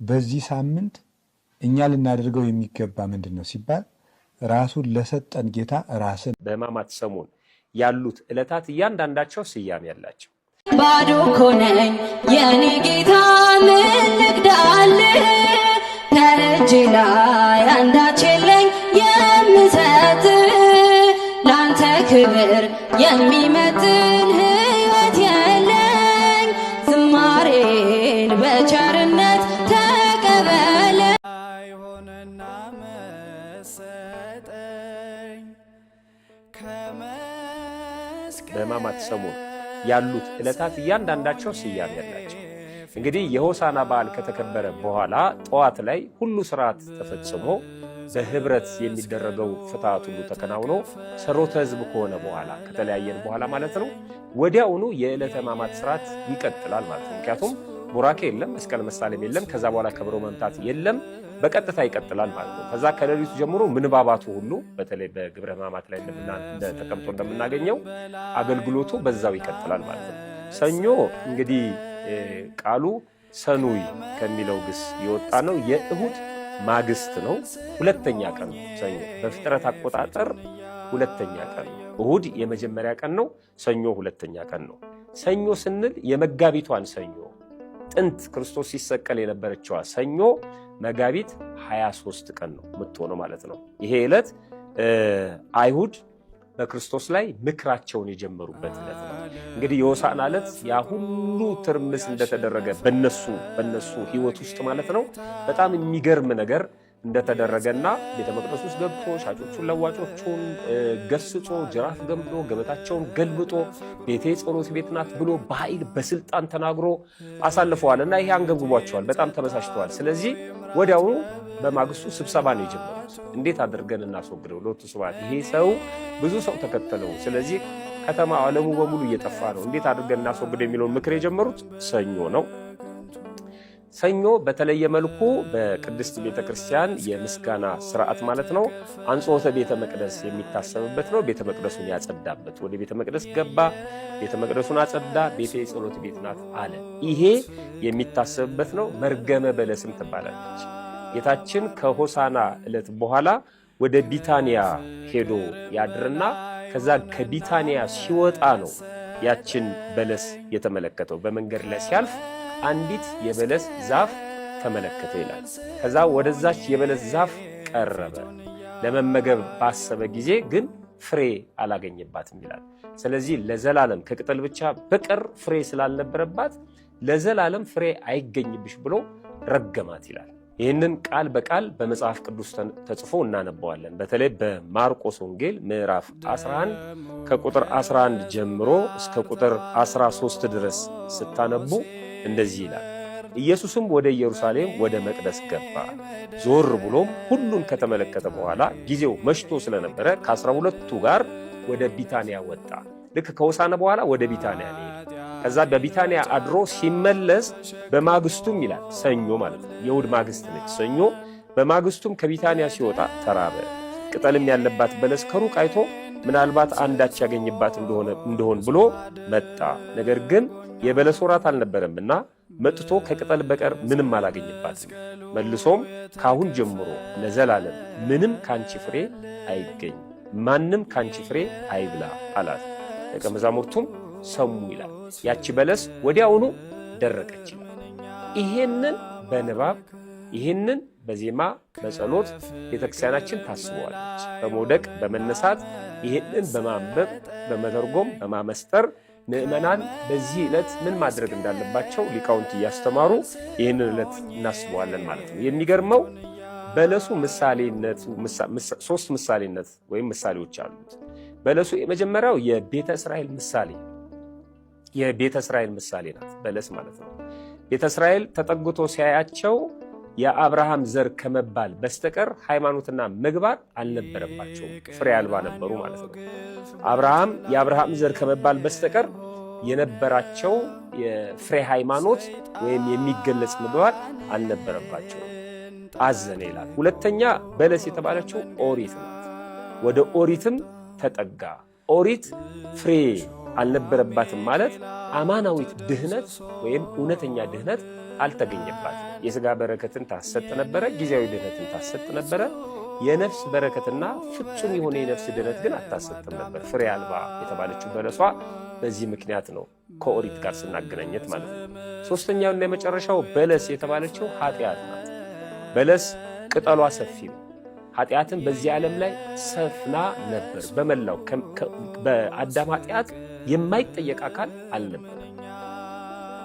በዚህ ሳምንት እኛ ልናደርገው የሚገባ ምንድነው ሲባል ራሱን ለሰጠን ጌታ ራስን በሕማማት ሰሞን ያሉት ዕለታት እያንዳንዳቸው ስያሜ ያላቸው። ባዶ ኮነኝ የኔ ጌታ ምን ልግዳልህ ከእጄ ላይ አንዳች የለኝ የምሰጥ ላንተ ክብር የሚመጥን ሕይወት የለኝ ዝማሬን በቸርነት ተቀበለ አይሆንና መሰጠኝ በሕማማት ሰሞን ያሉት ዕለታት እያንዳንዳቸው ስያሜ ያላቸው። እንግዲህ የሆሳና በዓል ከተከበረ በኋላ ጠዋት ላይ ሁሉ ስርዓት ተፈጽሞ በህብረት የሚደረገው ፍትሐት ሁሉ ተከናውኖ ሰሮተ ሕዝብ ከሆነ በኋላ ከተለያየን በኋላ ማለት ነው ወዲያውኑ የዕለተ ሕማማት ስርዓት ይቀጥላል ማለት ነው። ምክንያቱም ቡራኬ የለም፣ መስቀል መሳለም የለም፣ ከዛ በኋላ ከበሮ መምታት የለም፣ በቀጥታ ይቀጥላል ማለት ነው። ከዛ ከሌሊቱ ጀምሮ ምንባባቱ ሁሉ በተለይ በግብረ ሕማማት ላይ ተቀምጦ እንደምናገኘው አገልግሎቱ በዛው ይቀጥላል ማለት ነው። ሰኞ እንግዲህ ቃሉ ሰኑይ ከሚለው ግስ የወጣ ነው። የእሁድ ማግስት ነው። ሁለተኛ ቀን ነው ሰኞ በፍጥረት አቆጣጠር ሁለተኛ ቀን ነው። እሁድ የመጀመሪያ ቀን ነው። ሰኞ ሁለተኛ ቀን ነው። ሰኞ ስንል የመጋቢቷን ሰኞ ጥንት ክርስቶስ ሲሰቀል የነበረችዋ ሰኞ መጋቢት 23 ቀን ነው የምትሆነው ማለት ነው። ይሄ ዕለት አይሁድ በክርስቶስ ላይ ምክራቸውን የጀመሩበት ዕለት ነው። እንግዲህ የሆሳዕና ዕለት ያ ሁሉ ትርምስ እንደተደረገ በነሱ ሕይወት ውስጥ ማለት ነው በጣም የሚገርም ነገር እንደተደረገና ቤተ መቅደስ ውስጥ ገብቶ ሻጮቹን ለዋጮቹን ገስጾ ጅራፍ ገምዶ ገበታቸውን ገልብጦ ቤቴ ጸሎት ቤት ናት ብሎ በኃይል በስልጣን ተናግሮ አሳልፈዋል እና ይሄ አንገብግቧቸዋል። በጣም ተበሳጭተዋል። ስለዚህ ወዲያውኑ በማግስቱ ስብሰባ ነው የጀመሩት። እንዴት አድርገን እናስወግደው? ሎቱ ስብሐት ይሄ ሰው ብዙ ሰው ተከተለው፣ ስለዚህ ከተማ ዓለሙ በሙሉ እየጠፋ ነው፣ እንዴት አድርገን እናስወግደው የሚለውን ምክር የጀመሩት ሰኞ ነው። ሰኞ በተለየ መልኩ በቅድስት ቤተክርስቲያን የምስጋና ስርዓት ማለት ነው አንጾተ ቤተ መቅደስ የሚታሰብበት ነው። ቤተ መቅደሱን ያጸዳበት፣ ወደ ቤተ መቅደስ ገባ፣ ቤተ መቅደሱን አጸዳ፣ ቤቴ የጸሎት ቤት ናት አለ። ይሄ የሚታሰብበት ነው። መርገመ በለስም ትባላለች። ጌታችን ከሆሳና ዕለት በኋላ ወደ ቢታንያ ሄዶ ያድርና ከዛ ከቢታንያ ሲወጣ ነው ያችን በለስ የተመለከተው። በመንገድ ላይ ሲያልፍ አንዲት የበለስ ዛፍ ተመለከተ ይላል። ከዛ ወደዛች የበለስ ዛፍ ቀረበ። ለመመገብ ባሰበ ጊዜ ግን ፍሬ አላገኘባትም ይላል። ስለዚህ ለዘላለም ከቅጠል ብቻ በቀር ፍሬ ስላልነበረባት ለዘላለም ፍሬ አይገኝብሽ ብሎ ረገማት ይላል። ይህንን ቃል በቃል በመጽሐፍ ቅዱስ ተጽፎ እናነባዋለን። በተለይ በማርቆስ ወንጌል ምዕራፍ 11 ከቁጥር 11 ጀምሮ እስከ ቁጥር 13 ድረስ ስታነቡ እንደዚህ ይላል። ኢየሱስም ወደ ኢየሩሳሌም ወደ መቅደስ ገባ። ዞር ብሎም ሁሉን ከተመለከተ በኋላ ጊዜው መሽቶ ስለነበረ ከ12ቱ ጋር ወደ ቢታንያ ወጣ። ልክ ከሆሳዕና በኋላ ወደ ቢታንያ ሄደ። ከዛ በቢታንያ አድሮ ሲመለስ በማግስቱም ይላል ሰኞ ማለት ነው፣ የእሁድ ማግስት ነች ሰኞ። በማግስቱም ከቢታንያ ሲወጣ ተራበ። ቅጠልም ያለባት በለስ ከሩቅ አይቶ ምናልባት አንዳች ያገኝባት እንደሆን ብሎ መጣ። ነገር ግን የበለስ ወራት አልነበረምና መጥቶ ከቅጠል በቀር ምንም አላገኝባትም። መልሶም ካሁን ጀምሮ ለዘላለም ምንም ካንቺ ፍሬ አይገኝ፣ ማንም ካንቺ ፍሬ አይብላ አላት። ደቀ መዛሙርቱም ሰሙ ይላል። ያቺ በለስ ወዲያውኑ ደረቀች ይላል። ይሄንን በንባብ ይሄንን በዜማ በጸሎት ቤተክርስቲያናችን ታስበዋለች። በመውደቅ በመነሳት ይሄንን በማንበብ በመተርጎም በማመስጠር ምእመናን በዚህ ዕለት ምን ማድረግ እንዳለባቸው ሊቃውንት እያስተማሩ ይህንን ዕለት እናስበዋለን ማለት ነው። የሚገርመው በለሱ ምሳሌነት ሶስት ምሳሌነት ወይም ምሳሌዎች አሉት። በለሱ የመጀመሪያው የቤተ እስራኤል ምሳሌ ናት በለስ ማለት ነው። ቤተ እስራኤል ተጠግቶ ሲያያቸው የአብርሃም ዘር ከመባል በስተቀር ሃይማኖትና ምግባር አልነበረባቸውም፣ ፍሬ አልባ ነበሩ ማለት ነው። አብርሃም የአብርሃም ዘር ከመባል በስተቀር የነበራቸው የፍሬ ሃይማኖት ወይም የሚገለጽ ምግባር አልነበረባቸውም። አዘነ ይላል። ሁለተኛ በለስ የተባለችው ኦሪት ናት። ወደ ኦሪትም ተጠጋ። ኦሪት ፍሬ አልነበረባትም ማለት አማናዊት ድህነት ወይም እውነተኛ ድህነት አልተገኘባትም። የሥጋ በረከትን ታሰጥ ነበረ፣ ጊዜያዊ ድህነትን ታሰጥ ነበረ። የነፍስ በረከትና ፍጹም የሆነ የነፍስ ድህነት ግን አታሰጥም ነበር። ፍሬ አልባ የተባለችው በለሷ በዚህ ምክንያት ነው ከኦሪት ጋር ስናገናኘት ማለት ነው። ሶስተኛውና የመጨረሻው በለስ የተባለችው ኃጢአት ናት። በለስ ቅጠሏ ሰፊ ነው። ኃጢአትን በዚህ ዓለም ላይ ሰፍና ነበር። በመላው በአዳም ኃጢአት የማይጠየቅ አካል አልነበረም።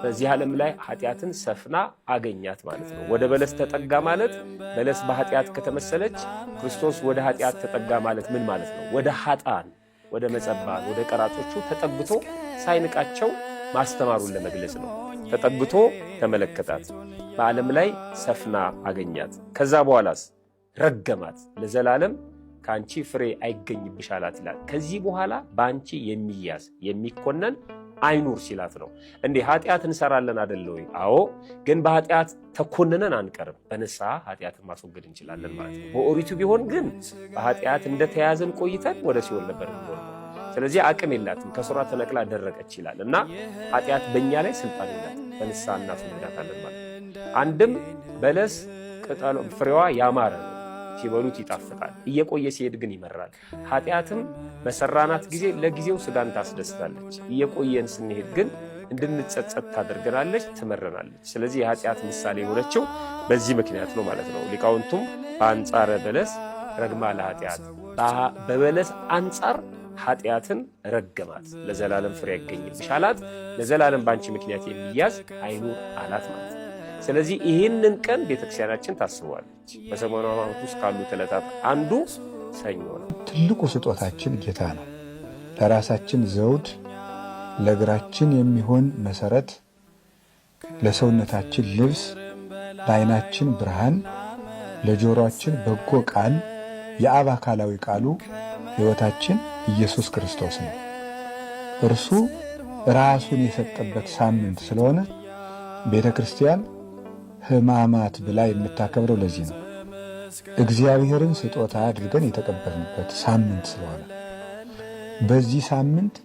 በዚህ ዓለም ላይ ኃጢአትን ሰፍና አገኛት ማለት ነው። ወደ በለስ ተጠጋ ማለት በለስ በኃጢአት ከተመሰለች ክርስቶስ ወደ ኃጢአት ተጠጋ ማለት ምን ማለት ነው? ወደ ኃጣን፣ ወደ መጸባን፣ ወደ ቀራጮቹ ተጠግቶ ሳይንቃቸው ማስተማሩን ለመግለጽ ነው። ተጠግቶ ተመለከታት፣ በዓለም ላይ ሰፍና አገኛት። ከዛ በኋላስ ረገማት። ለዘላለም ከአንቺ ፍሬ አይገኝብሽ አላት ይላል። ከዚህ በኋላ በአንቺ የሚያዝ የሚኮነን አይኑር ሲላት ነው። እንዴ ኃጢአት እንሰራለን አይደለ ወይ? አዎ። ግን በኃጢአት ተኮንነን አንቀርም። በንስሐ ኃጢአትን ማስወገድ እንችላለን ማለት ነው። በኦሪቱ ቢሆን ግን በኃጢአት እንደተያዘን ቆይተን ወደ ሲኦል ነበር የምንወርደው። ስለዚህ አቅም የላትም፣ ከስሯ ተነቅላ ደረቀች ይላል እና ኃጢአት በእኛ ላይ ስልጣን የላትም። በንስሐ እናስወግዳታለን ማለት ነው። አንድም በለስ ቅጠሉ ፍሬዋ ያማረ ነው፣ ሲበሉት ይጣፍጣል፣ እየቆየ ሲሄድ ግን ይመራል። ኃጢአትም በሰራናት ጊዜ ለጊዜው ስጋን ታስደስታለች፣ እየቆየን ስንሄድ ግን እንድንጸጸት ታደርገናለች፣ ትመረናለች። ስለዚህ የኃጢአት ምሳሌ የሆነችው በዚህ ምክንያት ነው ማለት ነው። ሊቃውንቱም በአንጻረ በለስ ረግማ ለኃጢአት፣ በበለስ አንጻር ኃጢአትን ረገማት፣ ለዘላለም ፍሬ አይገኝብሽ አላት። ለዘላለም ባንቺ ምክንያት የሚያዝ አይኑር አላት ማለት ነው። ስለዚህ ይህንን ቀን ቤተክርስቲያናችን ታስበዋለች። በሰሙነ ሕማማት ውስጥ ካሉት ዕለታት አንዱ ሰኞ ነው። ትልቁ ስጦታችን ጌታ ነው። ለራሳችን ዘውድ፣ ለእግራችን የሚሆን መሰረት፣ ለሰውነታችን ልብስ፣ ለዓይናችን ብርሃን፣ ለጆሮአችን በጎ ቃል፣ የአብ አካላዊ ቃሉ ሕይወታችን ኢየሱስ ክርስቶስ ነው። እርሱ ራሱን የሰጠበት ሳምንት ስለሆነ ቤተ ክርስቲያን ሕማማት ብላ የምታከብረው ለዚህ ነው። እግዚአብሔርን ስጦታ አድርገን የተቀበልንበት ሳምንት ስለሆነ በዚህ ሳምንት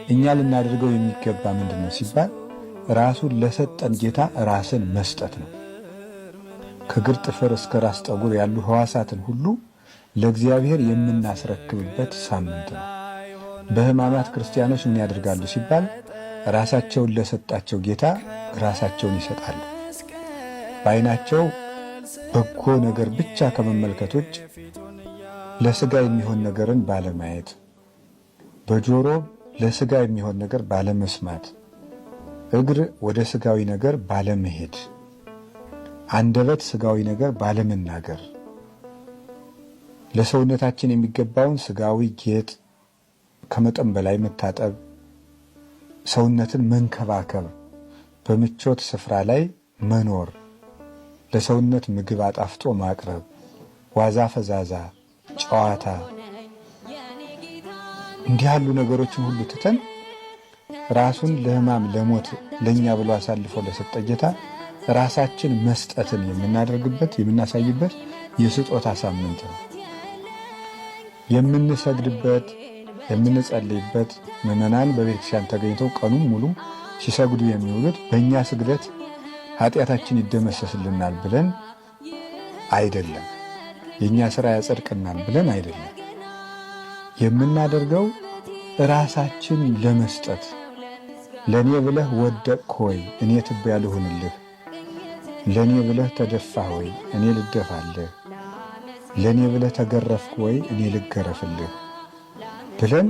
እኛ ልናደርገው የሚገባ ምንድን ነው ሲባል ራሱን ለሰጠን ጌታ ራስን መስጠት ነው። ከእግር ጥፍር እስከ ራስ ጠጉር ያሉ ሕዋሳትን ሁሉ ለእግዚአብሔር የምናስረክብበት ሳምንት ነው። በሕማማት ክርስቲያኖች ምን ያደርጋሉ ሲባል ራሳቸውን ለሰጣቸው ጌታ ራሳቸውን ይሰጣሉ። በዓይናቸው በጎ ነገር ብቻ ከመመልከት ውጭ ለሥጋ የሚሆን ነገርን ባለማየት፣ በጆሮ ለሥጋ የሚሆን ነገር ባለመስማት፣ እግር ወደ ሥጋዊ ነገር ባለመሄድ፣ አንደበት ሥጋዊ ነገር ባለመናገር፣ ለሰውነታችን የሚገባውን ሥጋዊ ጌጥ ከመጠን በላይ መታጠብ፣ ሰውነትን መንከባከብ፣ በምቾት ስፍራ ላይ መኖር፣ ለሰውነት ምግብ አጣፍጦ ማቅረብ፣ ዋዛ ፈዛዛ፣ ጨዋታ፣ እንዲህ ያሉ ነገሮችን ሁሉ ትተን ራሱን ለሕማም ለሞት ለእኛ ብሎ አሳልፎ ለሰጠ ጌታ ራሳችን መስጠትን የምናደርግበት የምናሳይበት የስጦታ ሳምንት ነው። የምንሰግድበት የምንጸልይበት ምዕመናን በቤተክርስቲያን ተገኝተው ቀኑን ሙሉ ሲሰግዱ የሚውሉት በእኛ ስግደት ኃጢአታችን ይደመሰስልናል ብለን አይደለም፣ የእኛ ሥራ ያጸድቅናል ብለን አይደለም። የምናደርገው ራሳችን ለመስጠት ለእኔ ብለህ ወደቅህ ሆይ እኔ ትቢያ ልሁንልህ፣ ለእኔ ብለህ ተደፋህ ሆይ እኔ ልደፋልህ፣ ለእኔ ብለህ ተገረፍክ ወይ እኔ ልገረፍልህ ብለን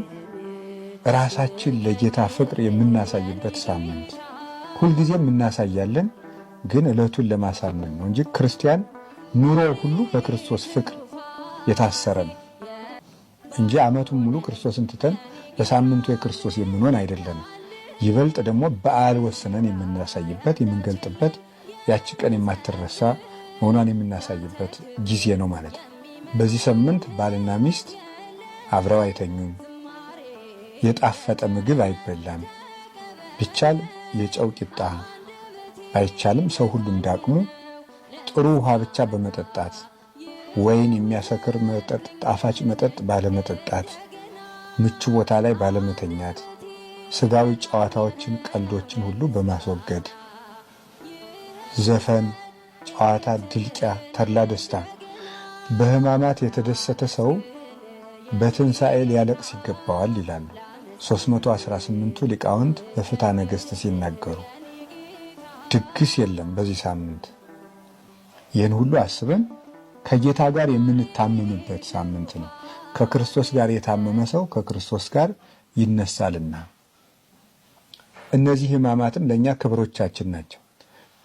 ራሳችን ለጌታ ፍቅር የምናሳይበት ሳምንት። ሁልጊዜም እናሳያለን፣ ግን ዕለቱን ለማሳመን ነው እንጂ ክርስቲያን ኑሮ ሁሉ በክርስቶስ ፍቅር የታሰረ ነው እንጂ ዓመቱን ሙሉ ክርስቶስን ትተን በሳምንቱ የክርስቶስ የምንሆን አይደለም። ይበልጥ ደግሞ በዓል ወስነን የምናሳይበት የምንገልጥበት ያቺ ቀን የማትረሳ መሆኗን የምናሳይበት ጊዜ ነው ማለት ነው። በዚህ ሳምንት ባልና ሚስት አብረው አይተኙም፣ የጣፈጠ ምግብ አይበላም፣ ቢቻል የጨው ቂጣ አይቻልም ሰው ሁሉ እንዳቅሙ ጥሩ ውሃ ብቻ በመጠጣት ወይን የሚያሰክር መጠጥ ጣፋጭ መጠጥ ባለመጠጣት ምቹ ቦታ ላይ ባለመተኛት ስጋዊ ጨዋታዎችን፣ ቀልዶችን ሁሉ በማስወገድ ዘፈን፣ ጨዋታ፣ ድልቂያ፣ ተድላ ደስታ። በሕማማት የተደሰተ ሰው በትንሣኤ ሊያለቅስ ይገባዋል ይላሉ 318ቱ ሊቃውንት በፍትሐ ነገሥት ሲናገሩ። ድግስ የለም በዚህ ሳምንት። ይህን ሁሉ አስበን ከጌታ ጋር የምንታመምበት ሳምንት ነው። ከክርስቶስ ጋር የታመመ ሰው ከክርስቶስ ጋር ይነሳልና። እነዚህ ሕማማትም ለእኛ ክብሮቻችን ናቸው።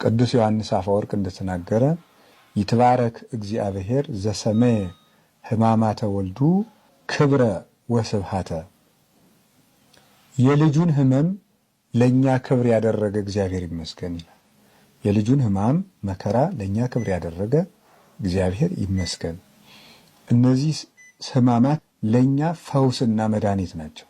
ቅዱስ ዮሐንስ አፈወርቅ እንደተናገረ ይትባረክ እግዚአብሔር ዘሰመየ ሕማማተ ወልዱ ክብረ ወስብሃተ። የልጁን ሕመም ለእኛ ክብር ያደረገ እግዚአብሔር ይመስገን ይላል። የልጁን ሕማም መከራ ለእኛ ክብር ያደረገ እግዚአብሔር ይመስገን። እነዚህ ሕማማት ለእኛ ፈውስና መድኃኒት ናቸው።